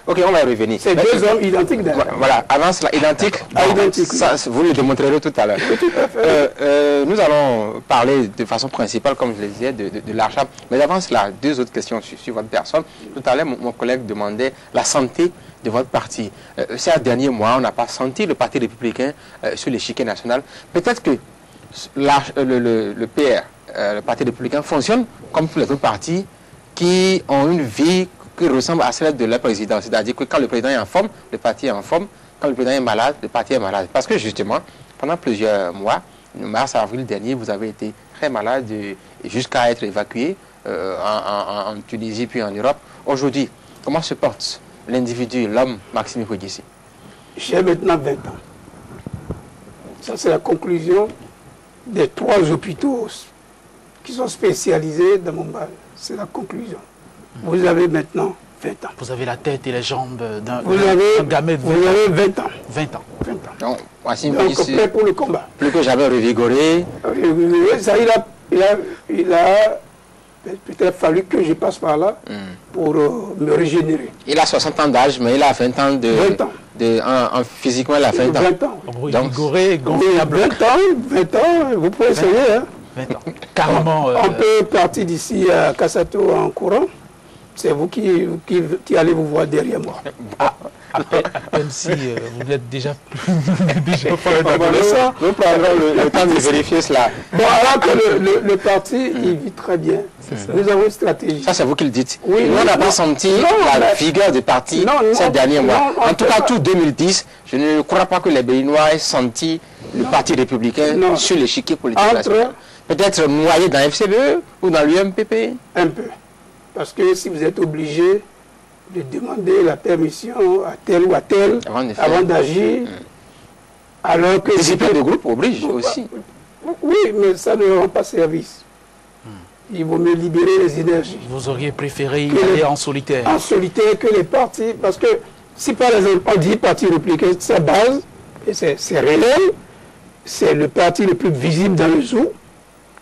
Ok, on va y revenir. C'est deux hommes identiques d'ailleurs. Voilà, avant cela, identique. Identique. Ça, vous le démontrerez tout à l'heure. Nous allons parler de façon principale, comme je le disais, de l'achat. Mais avant cela, deux autres questions sur votre personne. Tout à l'heure, mon collègue demandait la santé de votre parti. Ces derniers mois, on n'a pas senti le Parti républicain sur l'échiquier national. Peut-être que le PR, le Parti républicain, fonctionne comme tous les autres partis qui ont une vie qui ressemble à celle de leur président. C'est-à-dire que quand le président est en forme, le parti est en forme. Quand le président est malade, le parti est malade. Parce que justement, pendant plusieurs mois, mars, avril dernier, vous avez été très malade jusqu'à être évacué en Tunisie puis en Europe. Aujourd'hui, comment se porte l'individu, l'homme Maxime Ikwegisi? J'ai maintenant 20 ans. Ça, c'est la conclusion des 3 hôpitaux qui sont spécialisés dans mon bal. C'est la conclusion. Vous avez maintenant 20 ans. Vous avez la tête et les jambes d'un gamin de 20 ans. Vous avez 20 ans. 20 ans. 20 ans. Donc, Maxime Donc, Ikwegisi, prêt pour le combat. plus que jamais revigoré. Ça, il a peut-être fallu que je passe par là pour me régénérer. Il a 60 ans d'âge, mais il a 20 ans de... 20 ans. Physiquement, il a 20 ans. 20 ans. Donc, Vigoré, gonflable. 20 ans, vous pouvez essayer. Hein. 20 ans. Carrément. On peut partir d'ici à Kassato en courant. C'est vous qui allez vous voir derrière moi. À peine si vous êtes déjà plus... Nous prendrons le temps de vérifier cela. Bon, alors que le parti, il vit très bien. Nous avons une stratégie. Ça, c'est vous qui le dites. Oui, nous, on n'a pas senti la vigueur du parti ces derniers mois. En tout cas, tout 2010, je ne crois pas que les Béninois aient senti le Parti républicain sur l'échiquier politique national. Peut-être noyé dans FCBE ou dans l'UMPP. Un peu. Parce que si vous êtes obligé de demander la permission à tel ou à tel avant d'agir, alors que... Discipline de groupe oblige aussi. Oui, mais ça ne rend pas service. Il vaut mieux libérer les énergies. Vous auriez préféré y aller en solitaire? En solitaire que les partis, parce que si par exemple on dit Parti républicain, sa base, et c'est réel, c'est le parti le plus visible dans le zoo,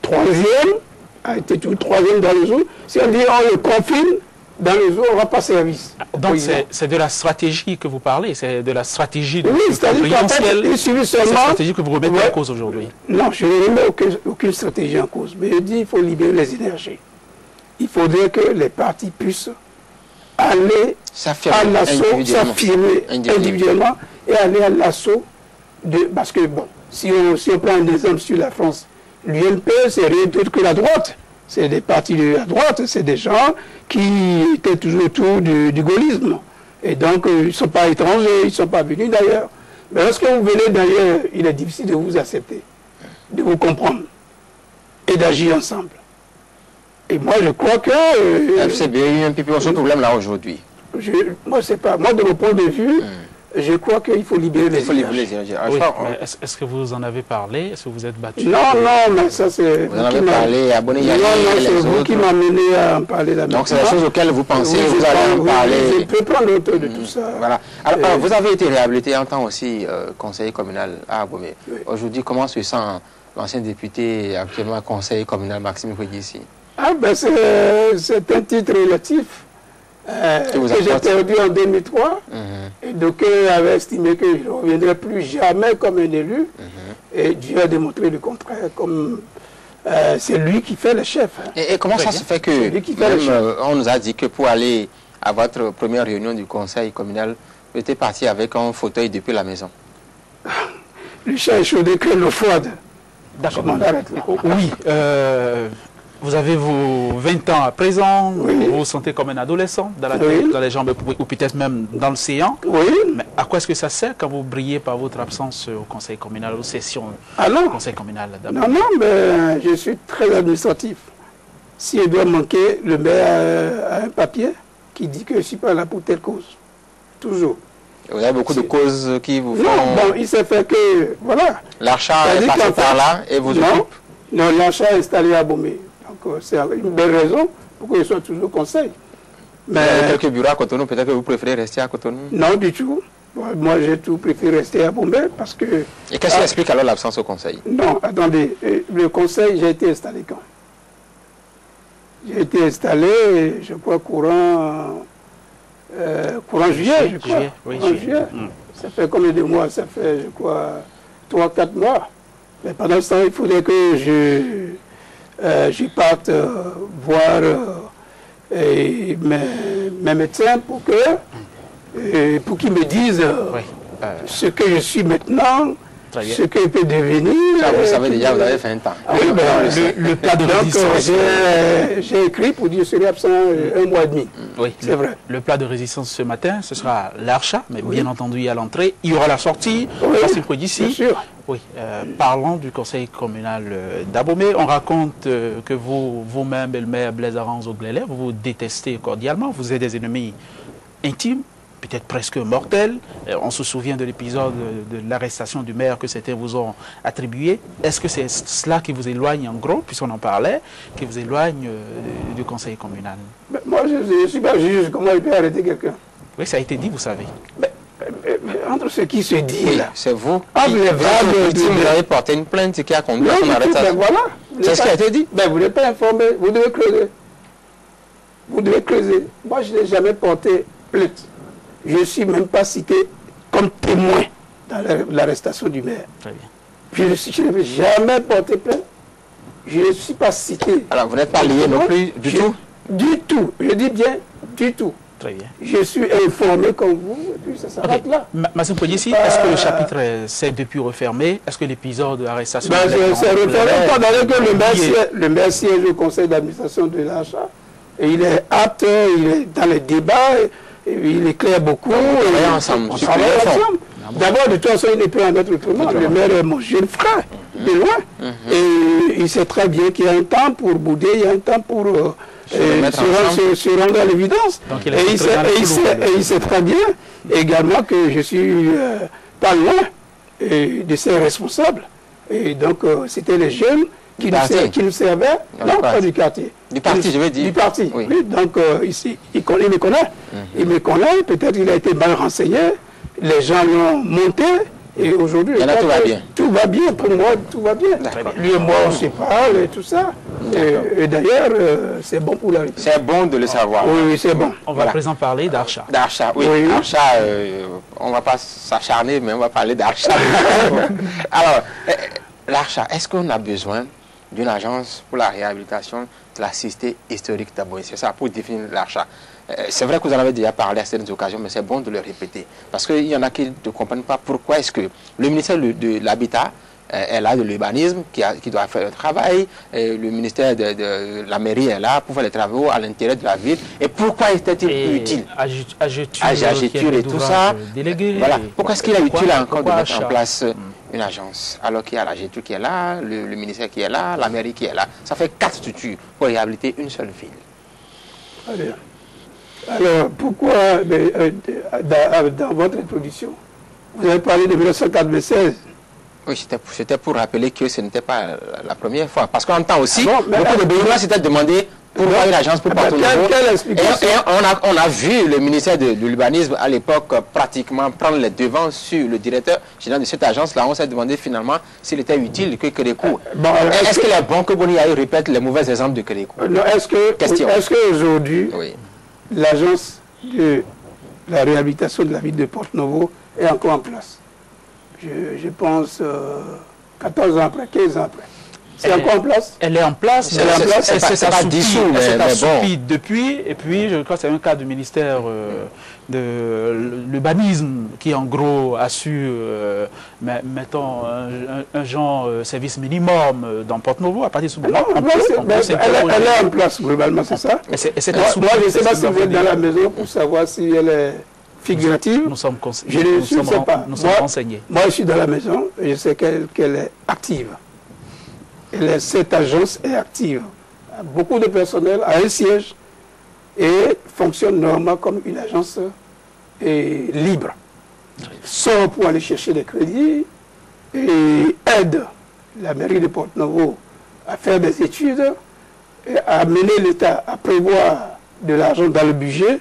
troisième, a été tout troisième dans le zoo. Si on dit on le confine dans le zoo, on ne va pas service. Donc c'est de la stratégie que vous parlez, c'est de la stratégie de c'est-à-dire qu'en fait, il suffit seulement... C'est la stratégie que vous remettez en cause aujourd'hui. Non, je ne remets aucune stratégie en cause. Mais je dis qu'il faut libérer les énergies. Il faudrait que les partis puissent aller à l'assaut, s'affirmer individuellement et aller à l'assaut de... Parce que, bon, si on prend un exemple sur la France, l'UNP, c'est rien d'autre que la droite. C'est des partis de la droite, c'est des gens qui étaient toujours autour du gaullisme. Et donc, ils ne sont pas étrangers, ils ne sont pas venus d'ailleurs. Mais lorsque vous venez d'ailleurs, il est difficile de vous accepter, de vous comprendre et d'agir ensemble. Et moi, je crois que... FCBE, un peu ce problème là aujourd'hui. Moi, c'est pas... Moi, de mon point de vue... Je crois qu'il faut libérer les énergies. Oui, est-ce que vous en avez parlé? Est-ce que vous êtes battu? Non, mais ça c'est... Vous en avez parlé, abonnez-vous. Non, c'est vous qui m'amenez à en parler là. Donc c'est des choses auxquelles vous pensez, vous allez en parler. Je peux prendre l'auteur de tout ça. Voilà. Alors, vous avez été réhabilité en tant aussi conseiller communal à Abomey. Aujourd'hui, comment se sent l'ancien député, actuellement conseiller communal Maxime Ikwegisi? Ah ben c'est un titre relatif. Que j'ai perdu en 2003, et donc avait estimé que je ne reviendrai plus jamais comme un élu, et Dieu a démontré le contraire, comme c'est lui qui fait le chef. Et comment ça se fait que, on nous a dit que pour aller à votre première réunion du conseil communal, vous étiez parti avec un fauteuil depuis la maison? Le chat est chaudé que l'eau froide. D'accord. Oui, vous avez vos 20 ans à présent, vous vous sentez comme un adolescent dans la tête, dans les jambes, ou peut-être même dans le séant. Oui. Mais à quoi est-ce que ça sert quand vous brillez par votre absence au conseil communal, aux sessions du conseil communal? Non, mais je suis très administratif. Si je dois manquer, le maire a un papier qui dit que je ne suis pas là pour telle cause. Toujours. Vous avez beaucoup de causes qui vous font... Non, bon, il s'est fait que... Voilà. L'achat est passé par là et vous occupe? Non, l'achat est installé à Abomey. Donc c'est une belle raison pour que je sois toujours conseil. Mais quelques bureaux à Cotonou, peut-être que vous préférez rester à Cotonou? Non, du tout. Moi, j'ai tout préféré rester à Abomey parce que... Et qu'est-ce qui explique alors l'absence au conseil? Non, attendez. Le conseil, j'ai été installé quand? J'ai été installé, je crois, courant courant juillet, je crois. Oui, courant juillet. Ça fait combien de mois? Ça fait, je crois, 3-4 mois. Mais pendant ce temps, il faudrait que je parte voir mes médecins pour qu'ils me disent ce que je suis maintenant, ce que je peux devenir. Ça, vous savez déjà, vous avez fait un temps. Oui, le plat de résistance. J'ai écrit pour dire que je serai absent 1 mois et demi. Oui, c'est vrai. Le plat de résistance ce matin, ce sera l'Archa, mais bien entendu à l'entrée. Il y aura la sortie, d'ici. Bien sûr. Oui, parlons du conseil communal d'Abomey. On raconte que vous-même et le maire Blaise Aranz-Oglélé, vous vous détestez cordialement, vous êtes des ennemis intimes, peut-être presque mortels. On se souvient de l'épisode de l'arrestation du maire que certains vous ont attribué. Est-ce que c'est cela qui vous éloigne en gros, puisqu'on en parlait, qui vous éloigne du conseil communal? Moi, je ne suis pas juge. Comment il peut arrêter quelqu'un? Oui, ça a été dit, vous savez. Mais entre ce qui se dit là, c'est vous vous avez porté une plainte qui a conduit à son arrestation. Voilà. C'est ce qui a été dit. Ben, vous n'êtes pas informé, vous devez creuser. Vous devez creuser. Moi, je n'ai jamais porté plainte. Je ne suis même pas cité comme témoin dans l'arrestation du maire. Très bien. Je n'ai jamais porté plainte. Je ne suis pas cité. Alors, vous n'êtes pas lié non plus du tout? Du tout. Je dis bien du tout. Très bien. Je suis informé comme vous, et puis ça s'arrête là. Massimo Pogliessi, est-ce que le chapitre s'est depuis refermé? Est-ce que l'épisode de l'arrestation... C'est refermé, étant donné que le maire siège au conseil d'administration de l'Archa, et il est apte, il est dans les débats, et il éclaire beaucoup. On travaille ensemble. D'abord, de toute façon, il n'est plus en être autrement. Le maire est mon jeune frère, de loin. Et il sait très bien qu'il y a un temps pour bouder, il y a un temps pour... se rendre à l'évidence. Et il sait très bien également que je suis pas loin de ses responsables. Et donc, c'était les jeunes qui nous servaient, non, pas du quartier. Du parti, je veux dire. Du parti, oui. Donc, ici, il me connaît. Il me connaît, peut-être il a été mal renseigné, les gens l'ont monté. Et aujourd'hui, tout va bien. Tout va bien, pour moi, tout va bien. Lui et moi, on se parle et tout ça. Et d'ailleurs, c'est bon pour la République. C'est bon de le savoir. Oui, c'est bon. On va à présent parler d'Archa. D'Archa, oui. Archa, on ne va pas s'acharner, mais on va parler d'Archa. Alors, l'Archa, est-ce qu'on a besoin d'une agence pour la réhabilitation de la cité historique d'Abomey? C'est ça, pour définir l'Archa. C'est vrai que vous en avez déjà parlé à certaines occasions, mais c'est bon de le répéter. Parce qu'il y en a qui ne comprennent pas pourquoi est-ce que le ministère de l'Habitat est là, de l'urbanisme, qui doit faire le travail, et le ministère de la mairie est là pour faire les travaux à l'intérieur de la ville. Et pourquoi était-il utile? Agetur et tout ça. Voilà. Pourquoi est-ce qu'il est utile encore de mettre en place une agence, alors qu'il y a l'Agetur qui est là, le ministère qui est là, la mairie qui est là? Ça fait 4 structures pour réhabiliter une seule ville. Allez. Alors, pourquoi, dans votre introduction, vous avez parlé de 1996? Oui, c'était pour rappeler que ce n'était pas la première fois. Parce qu'on entend aussi, beaucoup de Béninois s'étaient demandé pourquoi une agence pour Porto Novo. Et on a vu le ministère de l'urbanisme à l'époque pratiquement prendre les devants sur le directeur général de cette agence-là. On s'est demandé finalement s'il était utile que Kérékou. Est-ce qu'il est bon que Boni Aïe répète les mauvais exemples de Kérékou? Est-ce qu'aujourd'hui, l'agence de la réhabilitation de la ville de Porto Novo est encore en place? Je pense 14 ans après, 15 ans après. C'est encore en place? Elle est en place, c'est pas dissous, mais bon. Depuis, et puis je crois que c'est un cas du ministère de l'urbanisme qui en gros a su, mettons, un genre service minimum dans Porto Novo à partir de ce moment-là. Elle est en place globalement, c'est ça? Moi, je ne sais pas si vous êtes dans la maison pour savoir si elle est figurative. Nous sommes renseignés. Moi, je suis dans la maison et je sais qu'elle est active. Cette agence est active. Beaucoup de personnel a un siège et fonctionne normalement comme une agence libre. Sort pour aller chercher des crédits et aide la mairie de Porto Novo à faire des études et à amener l'État à prévoir de l'argent dans le budget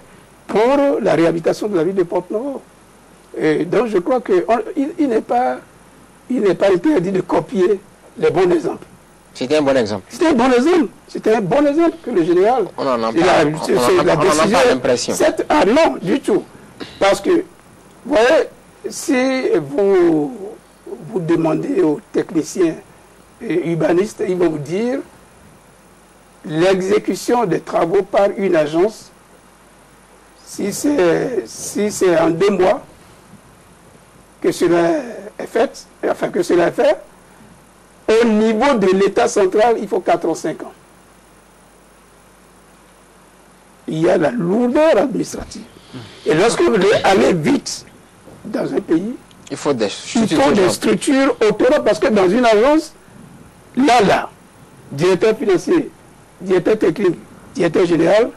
pour la réhabilitation de la ville de Porto Novo. Et donc je crois qu'il n'est pas interdit de copier les bons exemples. C'était un bon exemple. C'était un bon exemple. C'était un bon exemple que le général... On en a pas l'impression. Ah non, du tout. Parce que, vous voyez, si vous demandez aux techniciens urbanistes, ils vont vous dire l'exécution des travaux par une agence, si c'est en 2 mois que cela est fait, enfin que cela est fait, au niveau de l'État central, il faut 4 ou 5 ans. Il y a la lourdeur administrative. Et lorsque vous voulez aller vite dans un pays, il faut des structures autonomes, parce que dans une agence, là, directeur financier, directeur technique, directeur général,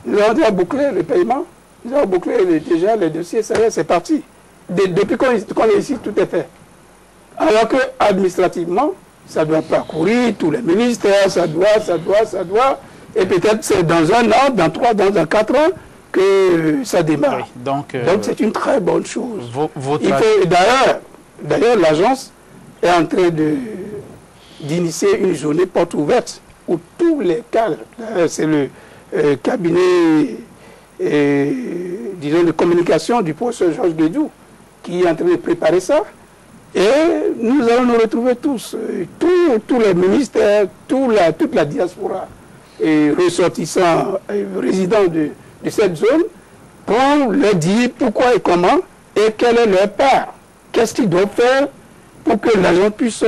nous avons déjà bouclé le paiement, nous avons bouclé déjà les dossiers, ça y est, c'est parti. Depuis qu'on est ici, tout est fait. Alors que administrativement, ça doit parcourir tous les ministères, ça doit, et peut-être c'est dans 1 an, dans 3, dans 4 ans, que ça démarre. Oui, donc c'est une très bonne chose. D'ailleurs, l'agence est en train d'initier une journée porte ouverte où tous les cadres, c'est le cabinet disons, de communication du professeur Georges Guédou qui est en train de préparer ça. Et nous allons nous retrouver tous, tous les ministères, toute la diaspora et ressortissants, résidents de cette zone, pour leur dire pourquoi et comment et quelle est leur part. Qu'est-ce qu'ils doivent faire pour que l'agence puisse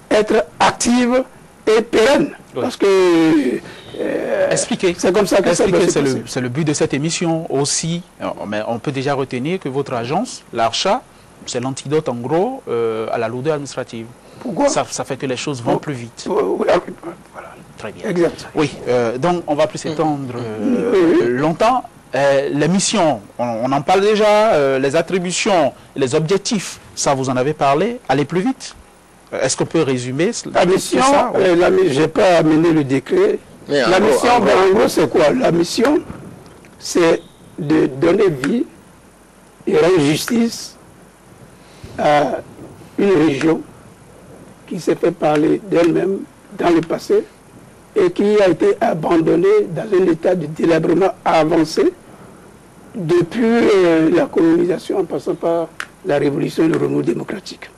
être active et pérenne. Oui. Parce que... expliquez. C'est comme ça que c'est le but de cette émission aussi. Mais on peut déjà retenir que votre agence, l'ARCHA, c'est l'antidote en gros à la lourdeur administrative. Pourquoi ça fait que les choses vont plus vite. Voilà. Très bien. Exact. Oui, donc on va plus s'étendre longtemps. Les missions, on en parle déjà, les attributions, les objectifs, ça vous en avez parlé, aller plus vite. Est-ce qu'on peut résumer la mission? Je n'ai pas amené le décret. Mais la mission, en gros, c'est quoi? La mission, c'est de donner vie et rendre justice à une région qui s'est fait parler d'elle-même dans le passé et qui a été abandonnée dans un état de délabrement avancé depuis la colonisation en passant par la révolution et le renouveau démocratique.